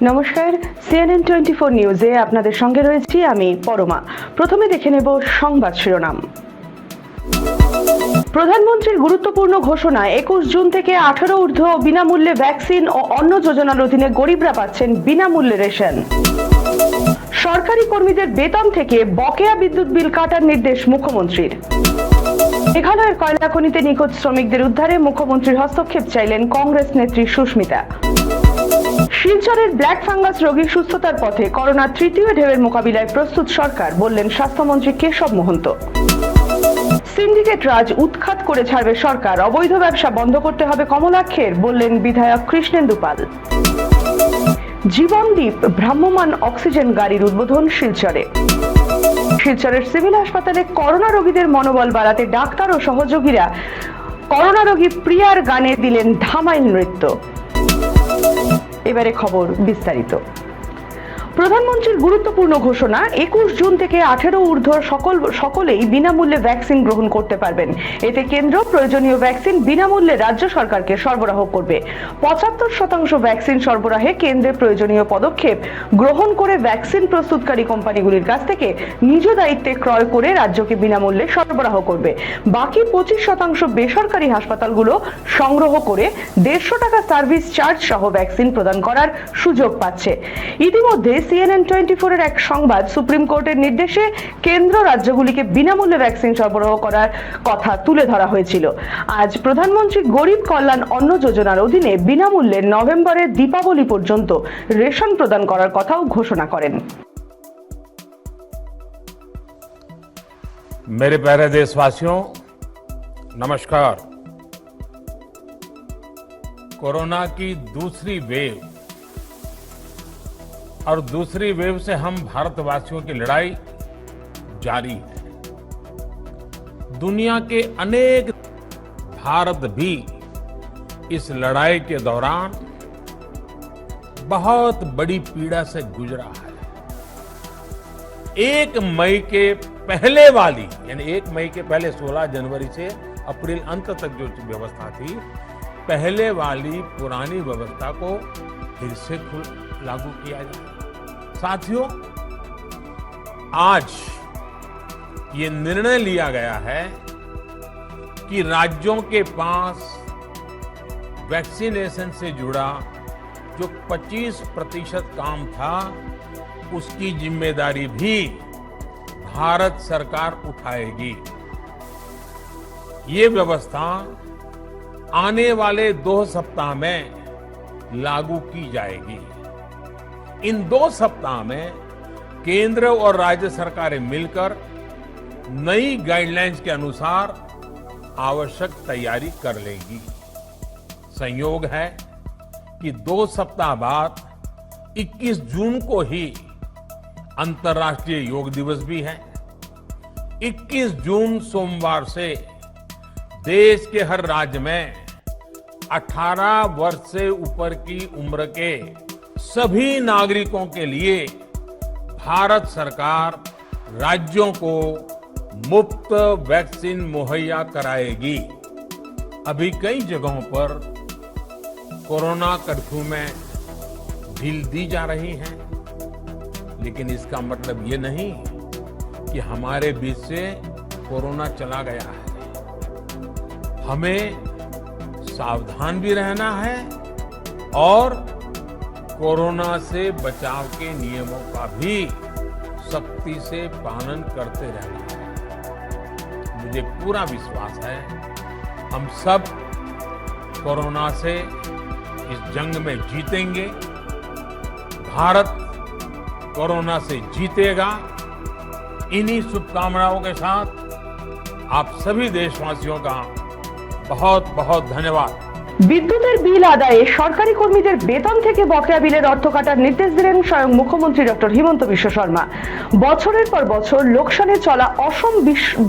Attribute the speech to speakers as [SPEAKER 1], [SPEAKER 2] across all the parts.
[SPEAKER 1] নমস্কার, CNN 24 নিউজে আপনাদের সঙ্গে রয়েছি আমি পরমা। প্রথমে দেখে নেব সংবাদ শিরোনাম। প্রধানমন্ত্রীর গুরুত্বপূর্ণ ঘোষণা, 21 জুন থেকে 18 ঊর্ধ্ব বিনামূল্যে ভ্যাকসিন ও অন্য যোজনার অধীনে গরিবরা পাচ্ছেন বিনামূল্যে রেশন। সরকারি কর্মীদের বেতন থেকে বকেয়া বিদ্যুৎ বিল কাটার নির্দেশ মুখ্যমন্ত্রীর। মেঘালয়ের কয়লা খনিতে নিখোঁজ শ্রমিকদের উদ্ধারে মুখ্যমন্ত্রীর হস্তক্ষেপ চাইলেন কংগ্রেস নেত্রী সুস্মিতা। শিলচরের ব্ল্যাক ফাঙ্গাস রোগীর সুস্থতার পথে, করোনার তৃতীয় ঢেউয়ের মোকাবিলায় প্রস্তুত সরকার, বললেন স্বাস্থ্যমন্ত্রী কেশব মহন্ত। সিন্ডিকেট রাজ উৎখাত করে ছাড়বে সরকার, অবৈধ ব্যবসা বন্ধ করতে হবে কমলাক্ষের, বললেন বিধায়ক কৃষ্ণেন্দু পাল। জীবনদীপ ভ্রাম্যমাণ অক্সিজেন গাড়ির উদ্বোধন শিলচরে। শিলচরের সিভিল হাসপাতালে করোনা রোগীদের মনোবল বাড়াতে ডাক্তার ও সহযোগীরা করোনা রোগী প্রিয়ার গানে দিলেন ধামাইল নৃত্য। এবারে খবর বিস্তারিত। প্রধানমন্ত্রীর গুরুত্বপূর্ণ ঘোষণা, 21 জুন থেকে 18 ঊর্ধ্ব সকলেই বিনামূল্যে ভ্যাকসিন গ্রহণ করতে পারবেন। এতে কেন্দ্র প্রয়োজনীয় ভ্যাকসিন বিনামূল্যে রাজ্য সরকারকে সরবরাহ করবে। 75% ভ্যাকসিন সরবরাহে কেন্দ্রের প্রয়োজনীয় পদক্ষেপ গ্রহণ করে ভ্যাকসিন প্রস্তুতকারী কোম্পানিগুলির কাছ থেকে নিজ দায়িত্বে ক্রয় করে রাজ্যকে বিনামূল্যে সরবরাহ করবে। বাকি 25% বেসরকারি হাসপাতালগুলো সংগ্রহ করে 150 টাকা সার্ভিস চার্জ সহ ভ্যাকসিন প্রদান করার সুযোগ পাচ্ছে। ইতিমধ্যে CNN 24 এর এক সংবাদ, সুপ্রিম কোর্টের নির্দেশে কেন্দ্র রাজ্যগুলিকে বিনামূল্যে ভ্যাকসিন সরবরাহ করার কথা তুলে ধরা হয়েছিল। আজ প্রধানমন্ত্রী গরিব কল্যাণ অন্ন যোজনার অধীনে বিনামূল্যে নভেম্বরের দীপাবলি পর্যন্ত রেশন প্রদান করার কথাও ঘোষণা করেন।
[SPEAKER 2] मेरे प्यारे देशवासियों, नमस्कार। कोरोना की दूसरी वेव और दूसरी वेव से हम भारतवासियों की लड़ाई जारी है। दुनिया के अनेक भारत भी इस लड़ाई के दौरान बहुत बड़ी पीड़ा से गुजरा है। 1 मई के पहले वाली, यानी 1 मई के पहले 16 जनवरी से अप्रैल अंत तक जो व्यवस्था थी, पहले वाली पुरानी व्यवस्था को फिर से लागू किया जाए। साथियों, आज ये निर्णय लिया गया है कि राज्यों के पास वैक्सीनेशन से जुड़ा जो 25% काम था, उसकी जिम्मेदारी भी भारत सरकार उठाएगी। ये व्यवस्था आने वाले 2 सप्ताह में लागू की जाएगी। इन 2 सप्ताह में केंद्र और राज्य सरकारें मिलकर नई गाइडलाइंस के अनुसार आवश्यक तैयारी कर लेंगी। संयोग है कि 2 सप्ताह बाद 21 जून को ही अंतर्राष्ट्रीय योग दिवस भी है। 21 जून सोमवार से देश के हर राज्य में 18 वर्ष से ऊपर की उम्र के सभी नागरिकों के लिए भारत सरकार राज्यों को मुफ्त वैक्सीन मुहैया कराएगी। अभी कई जगहों पर कोरोना कर्फ्यू में ढील दी जा रही है, लेकिन इसका मतलब ये नहीं कि हमारे बीच से कोरोना चला गया है। हमें सावधान भी रहना है और कोरोना से बचाव के नियमों का भी सख्ती से पालन करते रहना है। मुझे पूरा विश्वास है हम सब कोरोना से इस जंग में जीतेंगे। भारत कोरोना से जीतेगा। इन्हीं शुभकामनाओं के साथ आप सभी देशवासियों का बहुत बहुत धन्यवाद।
[SPEAKER 1] বিদ্যুতের বিল আদায়ে সরকারি কর্মীদের বেতন থেকে বকেয়া বিলের অর্থ কাটার নির্দেশ দিলেন স্বয়ং মুখ্যমন্ত্রী ডক্টর হিমন্ত বিশ্ব শর্মা। বছরের পর বছর লোকসানে চলা অসম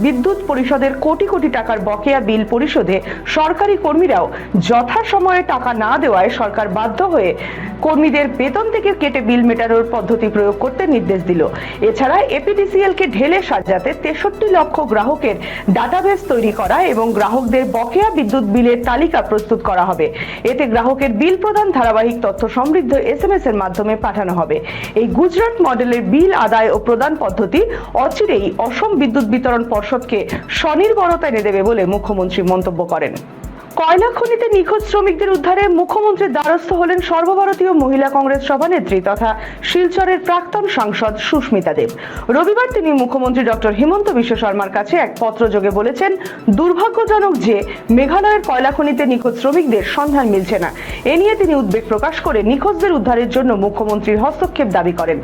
[SPEAKER 1] বিদ্যুৎ পরিষদের কোটি কোটি টাকার বকেয়া বিল পরিশোধে সরকারি কর্মীরাও যথাসময়ে টাকা না দেওয়ায় সরকার বাধ্য হয়ে কর্মীদের বেতন থেকে কেটে বিল মেটানোর পদ্ধতি প্রয়োগ করতে নির্দেশ দিল। এছাড়া এপিডিসিএল কে ঢেলে সাজাতে 63 লক্ষ গ্রাহকের ডাটাবেস তৈরি করা এবং গ্রাহকদের বকেয়া বিদ্যুৎ বিলের তালিকা প্রস্তুত করা করা হবে। এতে গ্রাহকের বিল প্রদান ধারাবাহিক তথ্য সমৃদ্ধ SMS এর মাধ্যমে পাঠানো হবে। এই গুজরাট মডেলের বিল আদায় ও প্রদান পদ্ধতি অচিরেই অসম বিদ্যুৎ বিতরণ পর্ষদকে স্বনির্ভরতা এনে দেবে বলে মুখ্যমন্ত্রী মন্তব্য করেন। কয়লা খনিতে নিখোঁজ শ্রমিকদের উদ্ধারে মুখ্যমন্ত্রীর দ্বারস্থ হলেন সর্বভারতীয় মহিলা কংগ্রেস সভানেত্রী তথা শিলচরের প্রাক্তন সাংসদ সুস্মিতা দেব। রবিবার তিনি মুখ্যমন্ত্রী ডক্টর হিমন্ত বিশ্ব শর্মার কাছে এক পত্রযোগে বলেছেন, দুর্ভাগ্যজনক যে মেঘালয়ের কয়লা খনিতে নিখোঁজ শ্রমিকদের সন্ধান মিলছে না। এ নিয়ে তিনি উদ্বেগ প্রকাশ করে নিখোঁজদের উদ্ধারের জন্য মুখ্যমন্ত্রীর হস্তক্ষেপ দাবি করেন।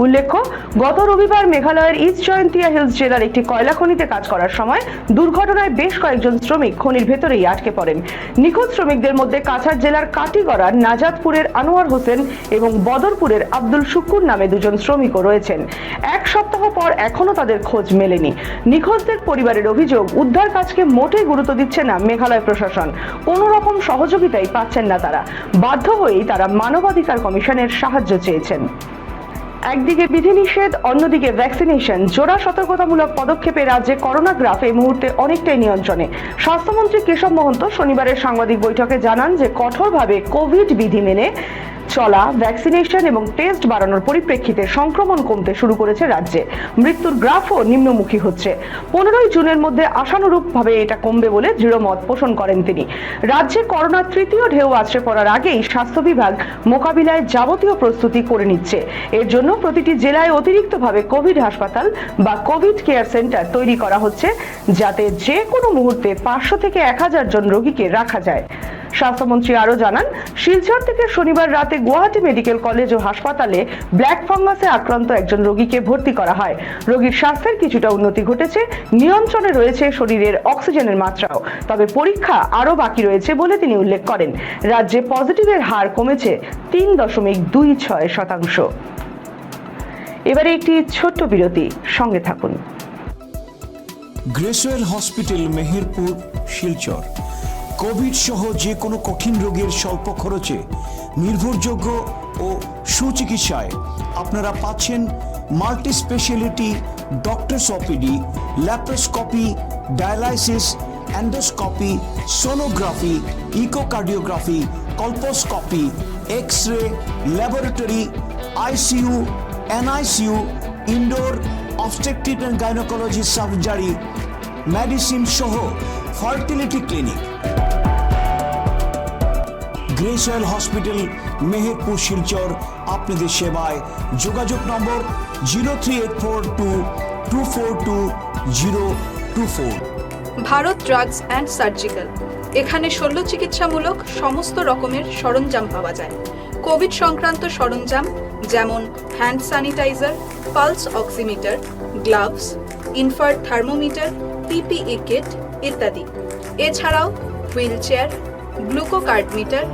[SPEAKER 1] উল্লেখ্য, গত রবিবার মেঘালয়ের ইস্ট জয়ন্তিয়া হিলস জেলার একটি কয়লা খনিতে কাজ করার সময় দুর্ঘটনায় বেশ কয়েকজন শ্রমিক খনির ভেতরেই আটকে পড়েন। নিখোঁজ শ্রমিকদের মধ্যে কাছাড় জেলার কাটিগড়ার নাজাদপুরের আনোয়ার হোসেন এবং বদরপুরের আব্দুল শুকুর নামে দুজন শ্রমিকও রয়েছেন। এক সপ্তাহ পর এখনো তাদের খোঁজ মেলেনি। নিখোঁজদের পরিবারের অভিযোগ, উদ্ধার কাজকে মোটেই গুরুত্ব দিচ্ছে না মেঘালয় প্রশাসন। কোনো রকম সহযোগিতাই পাচ্ছেন না তারা। বাধ্য হয়েই তারা মানবাধিকার কমিশনের সাহায্য চেয়েছেন। একদিকে বিধিনিষেধ, অন্যদিকে ভ্যাকসিনেশন, জোড়া সতর্কতামূলক পদক্ষেপে রাজ্যে করোনা গ্রাফ এই মুহূর্তে অনেকটাই নিয়ন্ত্রণে। স্বাস্থ্যমন্ত্রী কেশব মহন্ত শনিবারের সাংবাদিক বৈঠকে জানান যে কঠোরভাবে কোভিড বিধি মেনে চলা, ভ্যাকসিনেশন এবং টেস্ট বাড়ানোর পরিপ্রেক্ষিতে সংক্রমণ কমতে শুরু করেছে রাজ্যে। মৃত্যুর গ্রাফও নিম্নমুখী হচ্ছে। 15 জুনের মধ্যে আশানুরূপভাবে এটা কমবে বলে দৃঢ় মত পোষণ করেন তিনি। রাজ্যে করোনার তৃতীয় ঢেউ আছড়ে পড়ার আগেই স্বাস্থ্য বিভাগ মোকাবিলায় যাবতীয় প্রস্তুতি করে নিচ্ছে। এর জন্য প্রতিটি জেলায় অতিরিক্তভাবে কোভিড হাসপাতাল বা কোভিড কেয়ার সেন্টার তৈরি করা হচ্ছে, যাতে যে কোনো মুহূর্তে 500 থেকে 1000 জন রোগীকে রাখা যায়। স্বাস্থ্যমন্ত্রী আরো জানান, শিলচর থেকে শনিবার রাতে গুয়াহাটি মেডিকেল কলেজ ও হাসপাতালে ব্ল্যাক ফাঙ্গাসে আক্রান্ত একজন রোগীকে ভর্তি করা হয়। রোগীর স্বাস্থ্যের কিছুটা উন্নতি ঘটেছে, নিয়ন্ত্রণে রয়েছে শরীরের অক্সিজেনের মাত্রাও। তবে পরীক্ষা আরো বাকি রয়েছে বলে তিনি উল্লেখ করেন। রাজ্যে পজিটিভের হার কমেছে 3.26%। এবারে একটি ছোট্ট বিরতি, সঙ্গে থাকুন।
[SPEAKER 3] গ্রেসওয়েল হসপিটাল, মেহেরপুর, শিলচর। কোভিড সহ যে কোনো কঠিন রোগের স্বল্প খরচে নির্ভরযোগ্য ও সুচিকিৎসায় আপনারা পাচ্ছেন multi speciality doctors OPD, laparoscopy, dialysis, endoscopy, sonography, echocardiography, colposcopy, X-ray, laboratory, ICU, NICU, indoor obstetric and gynaecology surgery, medicine সহ fertility clinic. Gracewell hospital, Meherpur, Silchar আপনাদের সেবায়। যোগাযোগ নম্বর 038422422024।
[SPEAKER 4] ভারত ড্রাগস অ্যান্ড সার্জিক্যাল, এখানে শল্য চিকিৎসামূলক সমস্ত রকমের সরঞ্জাম পাওয়া যায়। কোভিড সংক্রান্ত সরঞ্জাম যেমন hand sanitiser, pulse oximeter, gloves, infrared thermometer, PPE kit ইত্যাদি। এছাড়াও wheel chair, glucocardmeter,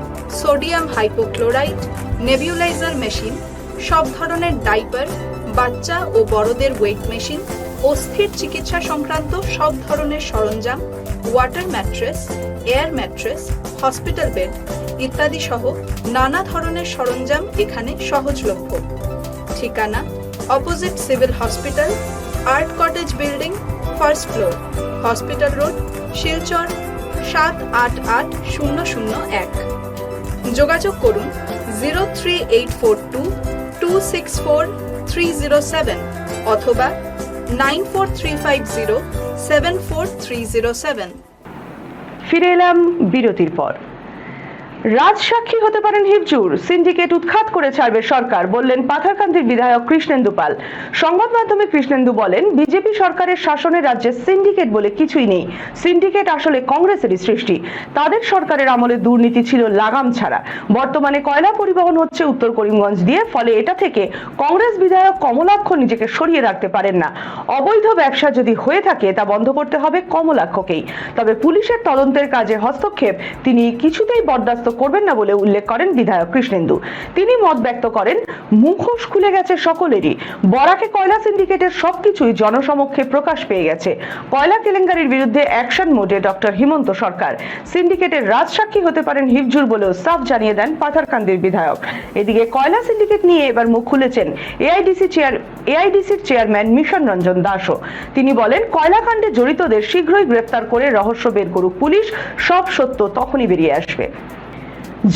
[SPEAKER 4] sodium hypochlorite, nebuliser machine, সব ধরনের ডাইপার, বাচ্চা ও বড়দের ওয়েট মেশিন, অস্থির চিকিৎসা সংক্রান্ত সব ধরনের সরঞ্জাম, water mattress, air mattress, hospital bed ইত্যাদি সহ নানা ধরনের সরঞ্জাম এখানে সহজলভ্য। ঠিকানা: opposite civil hospital, art cottage building, first floor, hospital road, Silchar 788001। যোগাযোগ করুন 03842264307 অথবা 9435074307।
[SPEAKER 1] ফিরে এলাম বিরতির পর। রাজসাক্ষী হতে পারেন হিজুর, সিন্ডিকেট উৎখাত করে ছাড়বে সরকার, বললেন পাথারকান্দির বিধায়ক কৃষ্ণেন্দু পাল। সংবাদ মাধ্যমে কৃষ্ণেন্দু বলেন, বিজেপি সরকারের শাসনে রাজ্যে সিন্ডিকেট বলে কিছুই নেই। সিন্ডিকেট আসলে কংগ্রেসেরই সৃষ্টি। তাদের সরকারের আমলে দুর্নীতি ছিল লাগাম ছাড়া। বর্তমানে কয়লা পরিবহন হচ্ছে উত্তর করিমগঞ্জ দিয়ে, ফলে এটা থেকে কংগ্রেস বিধায়ক কমলাক্ষ নিজেকে সরিয়ে রাখতে পারেন না। অবৈধ ব্যবসা যদি হয়ে থাকে তা বন্ধ করতে হবে কমলাক্ষকেই। তবে পুলিশের তদন্তের কাজে হস্তক্ষেপ তিনি কিছুতেই বরদাস্ত করবেন না বলে উল্লেখ করেন বিধায়ক কৃষ্ণেন্দু। তিনি মত ব্যক্ত করেন, মুখোশ খুলে গেছে সকলেরই। বরাকে কয়লা সিন্ডিকেটের সবকিছুই জনসমক্ষে প্রকাশ পেয়ে গেছে। কয়লা কেলেঙ্কারির বিরুদ্ধে অ্যাকশন মোডে ডক্টর হিমন্ত সরকার। সিন্ডিকেটের রাজসাক্ষী হতে পারেন হিফজুর বলেও সাফ জানিয়ে দেন পাথারকান্দির বিধায়ক। এদিকে কয়লা সিন্ডিকেট নিয়ে এবার মুখ খুলেছেন এআইডিসির চেয়ারম্যান মিশন রঞ্জন দাসও। তিনি বলেন, কয়লাকাণ্ডে জড়িতদের শীঘ্রই গ্রেফতার করে রহস্য বের করুক পুলিশ, সব সত্য তখনই বেরিয়ে আসবে।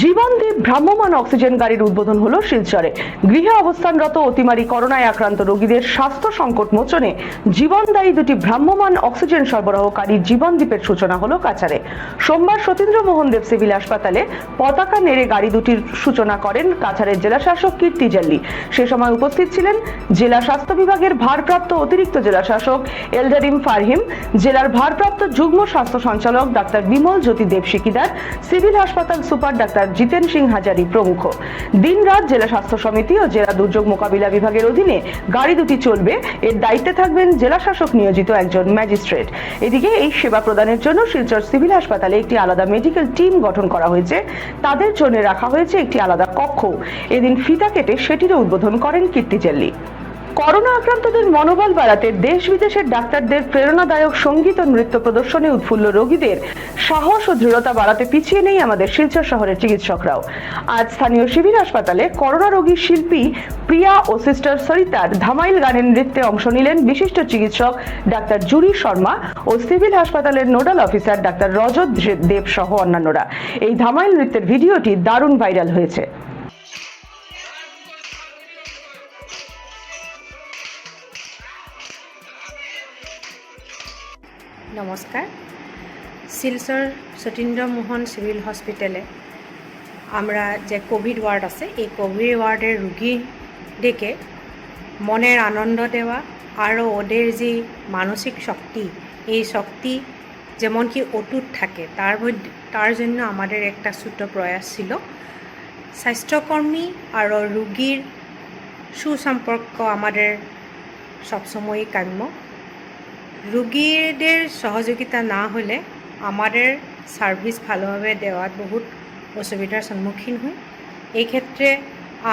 [SPEAKER 1] জীবনদীপ ভ্রাম্যমাণ অক্সিজেন গাড়ির উদ্বোধন হলো শিলচরে। গৃহে অবস্থানরত অতিমারী করোনায় আক্রান্ত রোগীদের স্বাস্থ্য সংকট মোচনে জীবনদায়ী দুটি ভ্রাম্যমাণ অক্সিজেন সরবরাহকারী জীবনদীপের সূচনা হলো কাছাড়ে। সোমবার সতীন্দ্র মোহন দেব সিভিল হাসপাতালে পতাকা নেড়ে গাড়ি দুটির সূচনা করেন কাছাড়ের জেলাশাসক কীর্তি জাল্লি। সে সময় উপস্থিত ছিলেন জেলা স্বাস্থ্য বিভাগের ভারপ্রাপ্ত অতিরিক্ত জেলাশাসক এলডারিম ফারহিম, জেলার ভারপ্রাপ্ত যুগ্ম স্বাস্থ্য সঞ্চালক ডাক্তার বিমল জ্যোতি দেব শিকিদার, সিভিল হাসপাতাল সুপার ডাক্তার জিতেন সিং হাজারি প্রমুখ। দিনরাত জেলা স্বাস্থ্য সমিতি ও জেলা দুর্যোগ মোকাবিলা বিভাগের অধীনে গাড়ি দুটি চলবে। এর দায়িত্বে থাকবেন জেলা শাসক নিয়োজিত একজন ম্যাজিস্ট্রেট। এদিকে এই সেবা প্রদানের জন্য শিলচর সিভিল হাসপাতালে একটি আলাদা মেডিকেল টিম গঠন করা হয়েছে। তাদের জন্য রাখা হয়েছে একটি আলাদা কক্ষ। এদিন ফিতা কেটে সেটিরও উদ্বোধন করেন কীর্তি জাল্লি। করোনা আক্রান্তদের মনোবল বাড়াতে দেশ বিদেশের ডাক্তারদের প্রেরণাদায়ক সঙ্গীত ও নৃত্য প্রদর্শনে উৎফুল্ল রোগীদের সাহস ও দৃঢ়তা বাড়াতে পিছিয়ে নেই আমাদের শিলচর শহরের চিকিৎসকরাও। আজ স্থানীয় সিভিল হাসপাতালে করোনা রোগী শিল্পী প্রিয়া ও সিস্টার সরিতার ধামাইল গানের নৃত্যে অংশ নিলেন বিশিষ্ট চিকিৎসক ডাক্তার জুরি শর্মা ও সিভিল হাসপাতালের নোডাল অফিসার ডাক্তার রজত দেব সহ অন্যান্যরা। এই ধামাইল নৃত্যের ভিডিওটি দারুণ ভাইরাল হয়েছে।
[SPEAKER 5] নমস্কাৰ। শিলচর সতীন্দ্র মোহন সিভিল হসপিটালে আমরা যে কোভিড ওয়ার্ড আছে, এই কোভিড ওয়ার্ডের রুগীদেরকে মনের আনন্দ দেওয়া আর ওদের যে মানসিক শক্তি, এই শক্তি যেমন কি অটুট থাকে তার জন্য আমাদের একটা ছোট প্রয়াস ছিল। স্বাস্থ্যকর্মী আর রুগীর সুসম্পর্ক আমাদের সবসময়ই কাম্য। রুগীদের সহযোগিতা না হলে আমাদের সার্ভিস ভালোভাবে দেওয়ার বহুত অসুবিধার সম্মুখীন হই। এই ক্ষেত্রে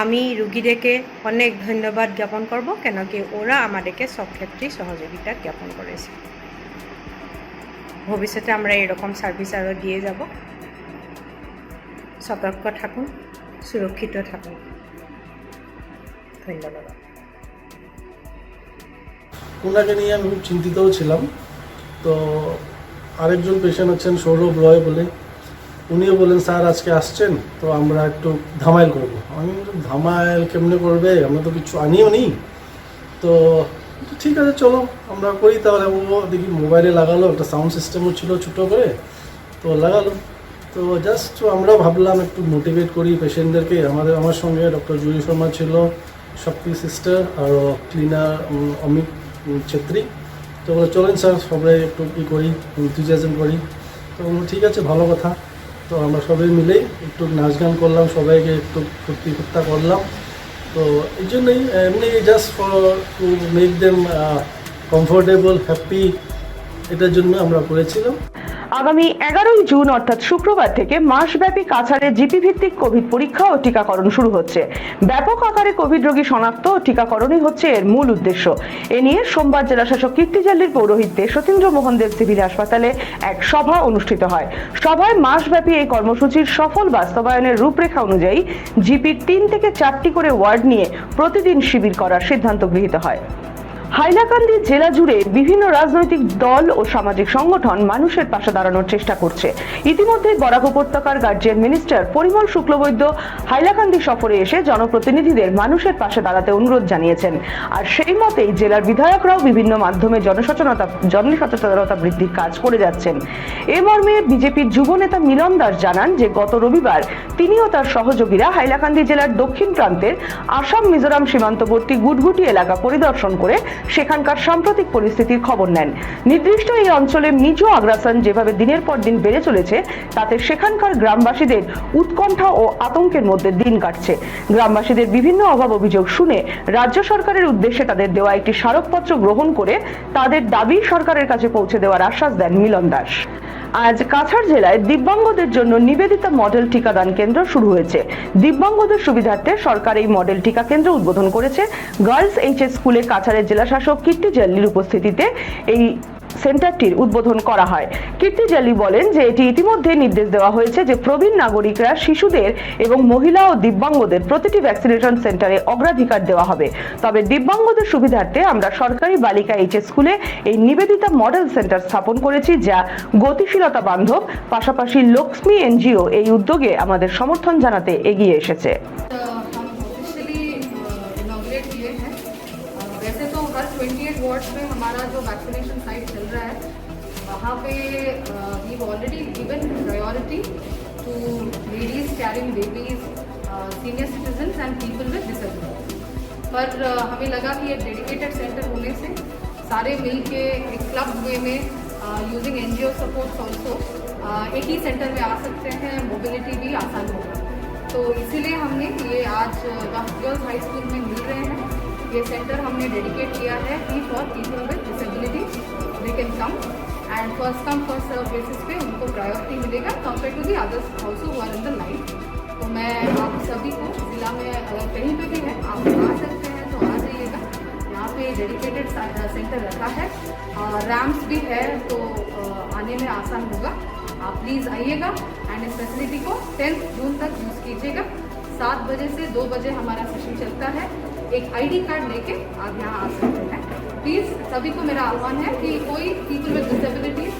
[SPEAKER 5] আমি রুগীদেরকে অনেক ধন্যবাদ জ্ঞাপন করব, কেন কি ওরা আমাদেরকে সব ক্ষেত্রেই সহযোগিতা জ্ঞাপন করেছে। ভবিষ্যতে আমরা এরকম সার্ভিস আরও দিয়ে যাব। সতর্ক থাকুন, সুরক্ষিত থাকুন। ধন্যবাদ।
[SPEAKER 6] ওনাকে নিয়ে আমি খুব চিন্তিতও ছিলাম। তো আরেকজন পেশেন্ট হচ্ছেন সৌরভ রয় বলে, উনিও বলেন স্যার আজকে আসছেন তো আমরা একটু ধামাইল করবো। আমি ধামাইল কেমনে করবে, আমরা তো কিছু আনিও নি। তো ঠিক আছে চলো আমরা করি তাহলে। ও দেখি মোবাইলে লাগালো, একটা সাউন্ড সিস্টেমও ছিল ছোটো করে, তো লাগালো। তো জাস্ট আমরা ভাবলাম একটু মোটিভেট করি পেশেন্টদেরকে। আমার সঙ্গে ডক্টর জুরি শর্মা ছিল, শক্তি সিস্টার, আরও ক্লিনার অমিত ছেত্রী। তো বলে চলেন স্যার সবাই একটু কী করি, এনথুজিয়াজম করি। তো ঠিক আছে, ভালো কথা। তো আমরা সবাই মিলেই একটু নাচ গান করলাম, সবাইকে একটু ফুর্তি ফুর্তা করলাম। তো এই জন্যই এমনি just for to make them comfortable, happy, এটার জন্য আমরা করেছিলাম।
[SPEAKER 1] আগামী 11ই জুন অর্থাৎ শুক্রবার থেকে মাসব্যাপী কাছাড়ে জিপি ভিত্তিক কোভিড পরীক্ষা ও টিকাকরণ শুরু হচ্ছে। ব্যাপক আকারে কোভিড রোগী শনাক্ত ও টিকাকরণই হচ্ছে এর মূল উদ্দেশ্য। এ নিয়ে সোমবার জেলাশাসক কীর্তি জাল্লির পৌরোহিত্যে সতীন্দ্র মোহন দেব সিভিল হাসপাতালে এক সভা অনুষ্ঠিত হয়। সভায় মাসব্যাপী এই কর্মসূচির সফল বাস্তবায়নের রূপরেখা অনুযায়ী জিপির 3 থেকে 4টি করে ওয়ার্ড নিয়ে প্রতিদিন শিবির করার সিদ্ধান্ত গৃহীত হয়। হাইলাকান্দি জেলা জুড়ে বিভিন্ন রাজনৈতিক দল ও সামাজিক সংগঠন মানুষের পাশে দাঁড়ানোর চেষ্টা করছে। ইতিমধ্যে বরাক উপত্যকার গার্জিয়ান মিনিস্টার পরিমল শুক্লবৈদ্য হাইলাকান্দি সফরে এসে জনপ্রতিনিধিদের মানুষের পাশে দাঁড়াতে অনুরোধ জানিয়েছেন। আর সেই মতেই জেলার বিধায়করাও বিভিন্ন মাধ্যমে জনসচেতনতা বৃদ্ধির কাজ করে যাচ্ছেন। এ মর্মে বিজেপির যুব নেতা মিলন দাস জানান যে গত রবিবার তিনি ও তার সহযোগীরা হাইলাকান্দি জেলার দক্ষিণ প্রান্তের আসাম মিজোরাম সীমান্তবর্তী গুটগুটি এলাকা পরিদর্শন করে সেখানকার সাম্প্রতিক পরিস্থিতির খবর নেন। নির্দিষ্ট এই অঞ্চলে মিজো আগ্রাসন যেভাবে দিনের পর দিন বেড়ে চলেছে, তাতে সেখানকার গ্রামবাসীদের উৎকণ্ঠা ও আতঙ্কের মধ্যে দিন কাটছে। গ্রামবাসীদের বিভিন্ন অভাব অভিযোগ শুনে রাজ্য সরকারের উদ্দেশ্যে তাদের দেওয়া একটি স্মারকপত্র গ্রহণ করে তাদের দাবি সরকারের কাছে পৌঁছে দেওয়ার আশ্বাস দেন মিলন দাস। আজ কাছাড় জেলায় দিব্যাঙ্গদের জন্য নিবেদিতা মডেল টিকাদান কেন্দ্র শুরু হয়েছে। দিব্যাঙ্গদের সুবিধার্থে সরকার এই মডেল টিকা কেন্দ্র উদ্বোধন করেছে। গার্লস এইচএস স্কুলে কাছাড়ের জেলা শাসক কীর্তি জাল্লির উপস্থিতিতে এই সেন্টারটির উদ্বোধন করা হয়। কীর্তি জাল্লি বলেন যে এটি ইতিমধ্যে নির্দেশ দেওয়া হয়েছে যে প্রবীণ নাগরিকরা, শিশুদের এবং মহিলা ও দিব্যাঙ্গদের প্রতিটি ভ্যাকসিনেশন সেন্টারে অগ্রাধিকার দেওয়া হবে। তবে দিব্যাঙ্গদের সুবিধার্থে আমরা সরকারি বালিকা এইচএস স্কুলে এই নিবেদিতা মডেল সেন্টার স্থাপন করেছি, যা গতিশীলতা বান্ধব। পাশাপাশি লক্ষ্মী এনজিও এই উদ্যোগে আমাদের সমর্থন জানাতে এগিয়ে এসেছে।
[SPEAKER 7] हम ऑफिशियली इनॉग्रेट किए हैं। वैसे तो हर 28 वार्ड्स में हमारा जो वैक्सीनेशन साइट चल रहा है, वहाँ पे we already given priority to ladies carrying babies, senior citizens and people with disability. पर हमें लगा कि एक डेडिकेटेड सेंटर होने से सारे मिल के एक क्लब वे में यूजिंग एनजीओ सपोर्ट्स ऑल्सो एक ही सेंटर में आ सकते हैं, मोबिलिटी भी आसान होगा। तो इसीलिए हमने ये आज गर्ल्स हाई स्कूल में मिल रहे हैं। ये सेंटर हमने डेडिकेट किया है कि for people with disability they can come and first come first serve basis पे उनको प्रायोरिटी मिलेगा compare to the others also who are in the line. तो मैं आप सभी को जिला में अगर कहीं पे भी है आप आ सकते हैं तो आ जाइएगा। यहाँ पे डेडिकेटेड सेंटर रखा है, रैम्प्स भी है तो आने में आसान होगा। आप प्लीज़ आइएगा एंड इस फैसिलिटी को 10 जून तक यूज़ कीजिएगा। 7 बजे से 2 बजे हमारा सेशन चलता है। एक आईडी कार्ड लेके आप यहाँ आ सकते हैं। प्लीज़ सभी को मेरा आह्वान है कि कोई people with disabilities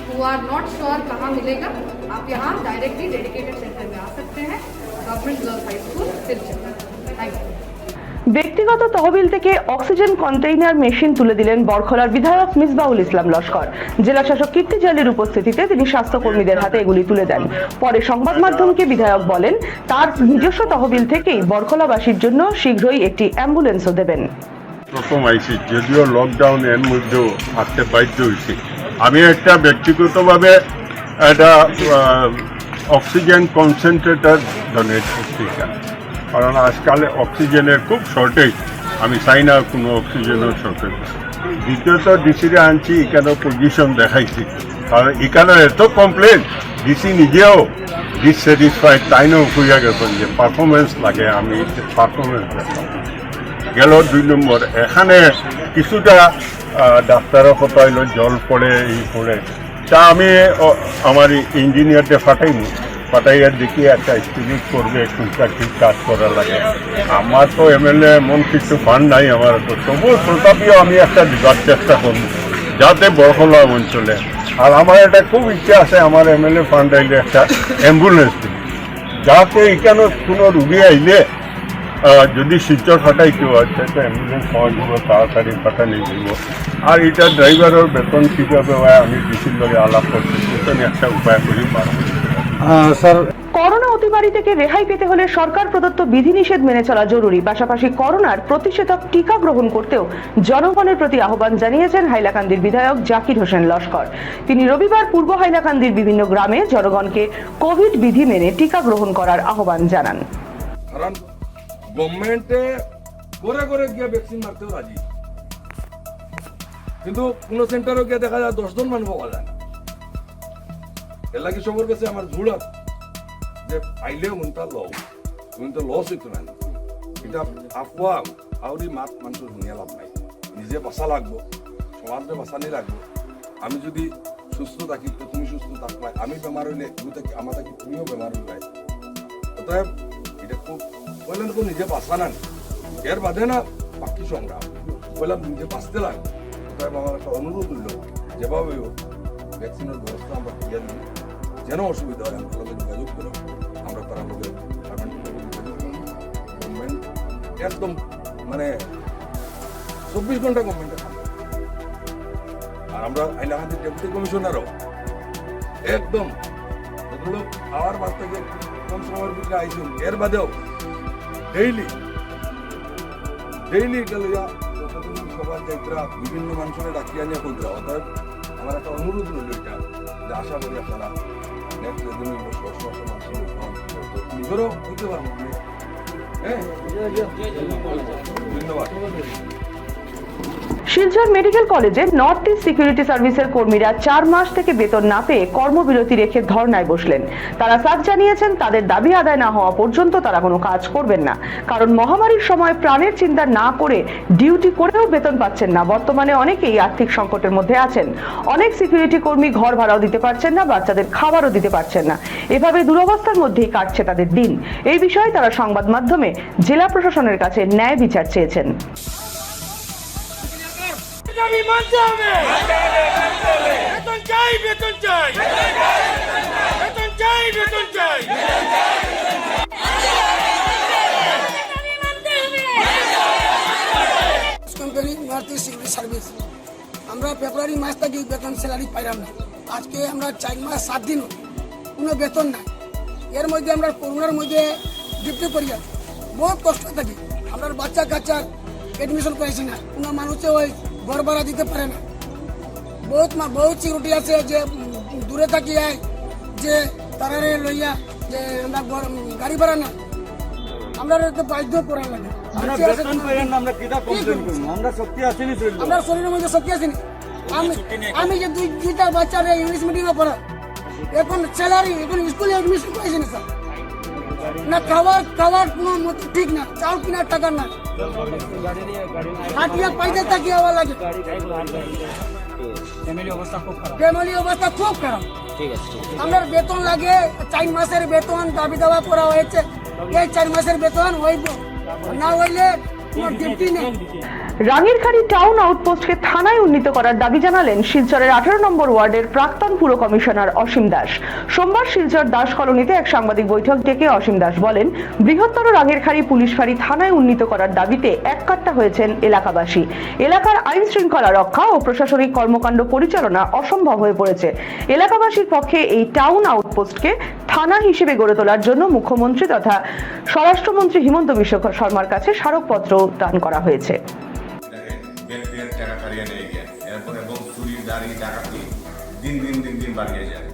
[SPEAKER 7] who are not sure कहाँ मिलेगा, आप यहाँ डायरेक्टली डेडिकेटेड सेंटर में आ सकते हैं। Government girls high school Silchar. Thank you.
[SPEAKER 1] ব্যক্তিগত তহবিল থেকে অক্সিজেন কন্টেইনার মেশিন তুলে দিলেন বরখলার বিধায়ক মিসবাউল ইসলাম লস্কর। জেলা শাসক কীর্তি জাল্লির উপস্থিতিতে তিনি স্বাস্থ্যকর্মীদের হাতে এগুলি তুলে দেন। পরে সংবাদ মাধ্যমকে বিধায়ক বলেন তার নিজস্ব তহবিল থেকেই বরখলাবাসীর জন্য শীঘ্রই একটি অ্যাম্বুলেন্সও দেবেন।
[SPEAKER 8] প্রথম আইসি, যদিও লকডাউন এর মধ্যেও আসতে বাধ্য হয়েছি। আমি একটা ব্যক্তিগতভাবে একটা অক্সিজেন কনসেন্ট্রেটর ডোনেট করছি, কারণ আজকাল অক্সিজেনের খুব শর্টেজ। আমি চাই না কোনো অক্সিজেনের শর্টেজ। দ্বিতীয়ত ডিসিরে আনছি, এখানে পজিশন দেখাইছি, কারণ এখানে এত কমপ্লেন, ডিসি নিজেও ডিসস্যাটিসফাইড, তাইনও খুঁজে গেছেন যে পারফরমেন্স লাগে। আমি পারফরমেন্স দেখাম গেল 2 নম্বর। এখানে কিছুটা ডাক্তারও কথা হইল জল পড়ে এই পড়ে, তা আমি আমার ইঞ্জিনিয়ারকে পাঠাইয়া দেখি একটা স্টিমিট করবে, টুকটাক কাজ করা লাগে। আমার তো এমএলএ এমন কিছু ফান্ড নাই আমার তো, তবুও তথাপিও আমি একটা দেওয়ার চেষ্টা করব যাতে বরখলা অঞ্চলে। আর আমার এটা খুব ইচ্ছা আছে আমার এমএলএ ফান্ড আইলে একটা অ্যাম্বুলেন্স দিই, যাতে এখানে কোনো রুগী আইলে যদি শিলচর ফাটাইতে হয় সেটা অ্যাম্বুলেন্স পাওয়া যাব, তাড়াতাড়ি পাঠানি দিব। আর এটা ড্রাইভারের বেতন কীভাবে হয় আমি ডিসির লগে আলাপ করছি, সেখানে একটা উপায় করি পারব।
[SPEAKER 6] স্যার,
[SPEAKER 1] করোনা অতিমারি থেকে রেহাই পেতে হলে সরকার প্রদত্ত বিধিনিষেধ মেনে চলা জরুরি। পাশাপাশি করোনার প্রতিষেধক টিকা গ্রহণ করতেও জনগণের প্রতি আহ্বান জানিয়েছেন হাইলাকান্দির বিধায়ক জাকির হোসেন লস্কর। তিনি রবিবার পূর্ব হাইলাকান্দির বিভিন্ন গ্রামে জনগণকে কোভিড বিধি মেনে টিকা গ্রহণ করার আহ্বান জানান।
[SPEAKER 9] কারণ গভর্নমেন্টে করে করে গিয়ে ভ্যাকসিন মারতেও রাজি, কিন্তু কোনো সেন্টারও গিয়ে দেখা যায় 10 জন মানুষ পাওয়া যায় না। এর লাগে সবার কাছে আমার জোড়াত যে পাইলেও মনটা লস হইতো না। এটা আফওয়া আউরি মাত মানুষ নিয়ে লাভ নাই। নিজে বাঁচা লাগবো, সমাজে বাঁচানি লাগবো। আমি যদি সুস্থ থাকি তো তুমি সুস্থ থাকবে, আমি বেমার হইলে তুমি থাকি আমার থাকি তুমিও বেমার হইবে। অতএব এটা খুব বললেন তো নিজে বাঁচা না, এর বাদে না বাকি সংগ্রাম বললাম নিজে বাঁচতে লাগবে। অতএব আমার একটা অনুরোধ হইল যেভাবে ভ্যাকসিনের ব্যবস্থা আমরা দিয়ে দিই, যেন অসুবিধা হয় আমরা লোকের যোগাযোগ করো, আমরা তারা লোকের গভর্নমেন্ট একদম মানে 24 ঘন্টা গভর্নমেন্টের কাজ। আর আমরা হাইলাকান্দির ডেপুটি কমিশনারও একদম ভদ্রলোক আওয়ার বাদ থেকে কম সময়ের ভিতরে আইসুন, এর বাদেও ডেইলি গেলে সবার যাত্রা বিভিন্ন মানুষের ডাকিয়া নিয়ে করতে। অর্থাৎ আমার একটা অনুরোধ রইল এটা, যে আশা করি আপনারা নেক্সট যেদিন নিজেরও হইতে পারবো। হ্যাঁ, ধন্যবাদ।
[SPEAKER 1] শিলচর মেডিকেল কলেজে নর্থ ইস্ট সিকিউরিটি সার্ভিসের কর্মীরা 4 মাস থেকে বেতন না পেয়ে কর্মবিরতি রেখে ধর্নায় বসলেন। তারা সাফ জানিয়েছেন তাদের দাবি আদায় না হওয়া পর্যন্ত তারা কোনো কাজ করবেন না, কারণ মহামারীর সময় প্রাণের চিন্তা না করে ডিউটি করেও বেতন পাচ্ছেন না। বর্তমানে অনেকেই আর্থিক সংকটের মধ্যে আছেন। অনেক সিকিউরিটি কর্মী ঘর ভাড়াও দিতে পারছেন না, বাচ্চাদের খাবারও দিতে পারছেন না। এভাবে দুরবস্থার মধ্যেই কাটছে তাদের দিন। এই বিষয়ে তারা সংবাদ মাধ্যমে জেলা প্রশাসনের কাছে ন্যায় বিচার চেয়েছেন।
[SPEAKER 10] Company north east security service আমরা ফেব্রুয়ারি মাস থেকে বেতন স্যালারি পাইলাম না। আজকে আমরা 4 মাস 7 দিন কোনো বেতন নাই। এর মধ্যে আমরা করোনার মধ্যে ডিউটি করি, বহুত কষ্ট থাকি। আমরা বাচ্চা কাচ্চার এডমিশন করেছি না, কোনো মানুষে ওই ঘর ভাড়া দিতে পারে না। বহুত সিকিউরিটি আছে যে দূরে থাকি আয় যে তারা লইয়া যে আমরা গাড়ি ভাড়া না, আমরা বাধ্য করার লাগে। আমরা শরীরের মধ্যে শক্তি আসেনি। আমি যে দুইটা বাচ্চারা ইংলিশ মিডিয়ামে পড়া, এখন স্যালারি এখন স্কুলে এডমিশন করেছি না স্যার, না খাওয়ার কোনো মতো ঠিক না, চাউল কেনার টাকা না, হাটিয়া পাইতে থাকি হওয়া লাগে। ফ্যামিলি অবস্থা খুব খারাপ। আমরা বেতন লাগে 4 মাসের বেতন দাবি দাওয়া করা হয়েছে। এই 4 মাসের বেতন হইব না, হইলে কোনো ডিউটি নেই।
[SPEAKER 1] রাঙ্গিরখাড়ি টাউন আউটপোস্টকে থানায় উন্নীত করার দাবি জানালেন শিলচরের 18 নম্বর ওয়ার্ডের প্রাক্তন পুর কমিশনার অসীম দাস। সোমবার শিলচর দাস কলোনিতে এক সাংবাদিক বৈঠক ডেকে অসীম দাস বলেন, বৃহত্তর রাঙ্গিরখাড়ি পুলিশ ফাঁড়ি থানায় উন্নীত করার দাবিতে এককাট্টা হয়েছেন এলাকাবাসী। এলাকার আইন শৃঙ্খলা রক্ষা ও প্রশাসনিক কর্মকাণ্ড পরিচালনা অসম্ভব হয়ে পড়েছে। এলাকাবাসীর পক্ষে এই টাউন আউটপোস্টকে থানা হিসেবে গড়ে তোলার জন্য মুখ্যমন্ত্রী তথা স্বরাষ্ট্রমন্ত্রী হিমন্ত বিশ্ব শর্মার কাছে স্মারকপত্র দান করা হয়েছে।
[SPEAKER 11] টাকা কারিয়ে নিয়ে গিয়ে এরপর এবং চুরি দাঁড়ি ডাকাতি দিন বাড়িয়ে যায়।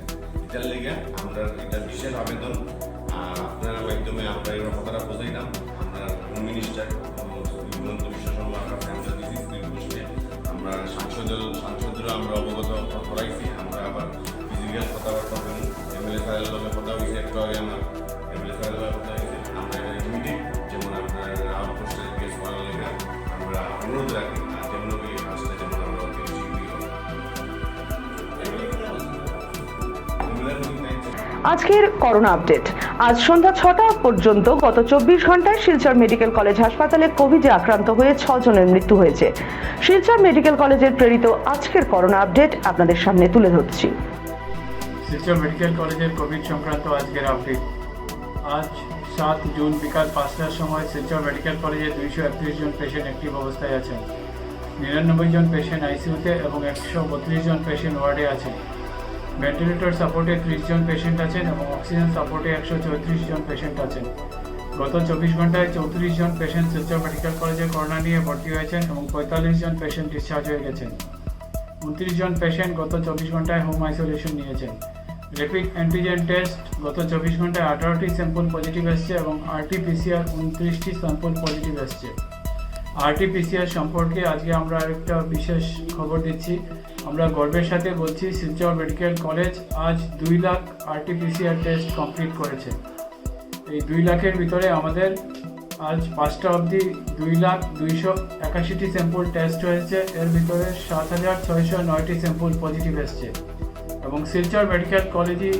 [SPEAKER 11] এটার লেগে আমরা এটা বিশেষ আবেদন আপনার মাধ্যমে আমরা এই কথাটা বোঝাইলাম। আমরা হোম মিনিস্টার হিমন্ত বিশ্ব শর্মার কাছে আমরা দিয়েছি, আমরা সাংসদেরও আমরা অবগত করাইছি। আমরা আবার ফিজিক্যাল কথাবার্তা বলি, এমএলএ সাহেবের লগে কথা হয়েছে, একটু আগে আমার এমএলএ সাহেবের লগে কথা হয়েছে। আমরা এটা ইমিডিয়েট যেমন আপনার আউটপোস্টের কেস করার লেগে আমরা অনুরোধ রাখি, যেমন ওই কাজটা যেমন আমরা অতি শীঘ্রই
[SPEAKER 1] আজকের করোনা আপডেট। আজ সন্ধ্যা 6টা পর্যন্ত গত 24 ঘন্টায় শিলচর মেডিকেল কলেজ হাসপাতালে কোভিডে আক্রান্ত হয়ে 6 জনের মৃত্যু হয়েছে। শিলচর মেডিকেল কলেজের প্রেরিত আজকের করোনা আপডেট আপনাদের সামনে তুলে ধরছি।
[SPEAKER 12] শিলচর মেডিকেল কলেজের কোভিড সংক্রান্ত আজকের আপডেট। আজ 7 জুন বিকাল 5টার সময় শিলচর মেডিকেল কলেজে 231 জন পেশেন্ট অ্যাক্টিভ অবস্থায় আছেন। 99 জন পেশেন্ট আইসিইউতে এবং 132 জন পেশেন্ট ওয়ার্ডে আছেন। ভেন্টিলেটর সাপোর্টে 30 জন পেশেন্ট আছেন এবং অক্সিজেন সাপোর্টে 134 জন পেশেন্ট আছেন। গত 24 ঘন্টায় 34 জন পেশেন্ট শিলচর মেডিকেল কলেজে করোনা নিয়ে ভর্তি হয়েছেন এবং 45 জন পেশেন্ট ডিসচার্জ হয়ে গেছেন। 29 জন পেশেন্ট গত 24 ঘন্টায় হোম আইসোলেশন নিয়েছেন। র্যাপিড অ্যান্টিজেন টেস্ট গত 24 ঘন্টায় 18টি স্যাম্পল পজিটিভ এসছে এবং আরটি-পিসিআর 29টি স্যাম্পল পজিটিভ এসছে। আরটি-পিসিআর সম্পর্কে আজকে আমরা আরেকটা বিশেষ খবর দিচ্ছি। আমরা গর্বের সাথে বলছি শিলচর মেডিকেল কলেজ আজ 2 লাখ আরটি-পিসিআর টেস্ট কমপ্লিট করেছে। এই 2 লাখের ভিতরে আমাদের আজ 5টা অবধি 2,281টি স্যাম্পল টেস্ট হয়েছে। এর ভিতরে 7,609টি স্যাম্পল পজিটিভ এসছে এবং শিলচর মেডিকেল কলেজই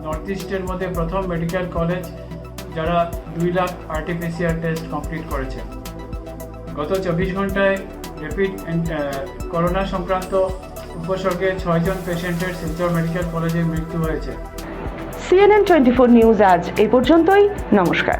[SPEAKER 12] নর্থ ইস্টের মধ্যে প্রথম মেডিকেল কলেজ যারা 2 লাখ আরটি-পিসিআর টেস্ট কমপ্লিট করেছে। গত 24 ঘন্টায় র্যাপিড করোনা সংক্রান্ত উপসর্গে 6 জন পেশেন্টের শিলচর মেডিকেল কলেজে মৃত্যু হয়েছে।
[SPEAKER 1] CNN 24 নিউজ আজ এই পর্যন্তই। নমস্কার।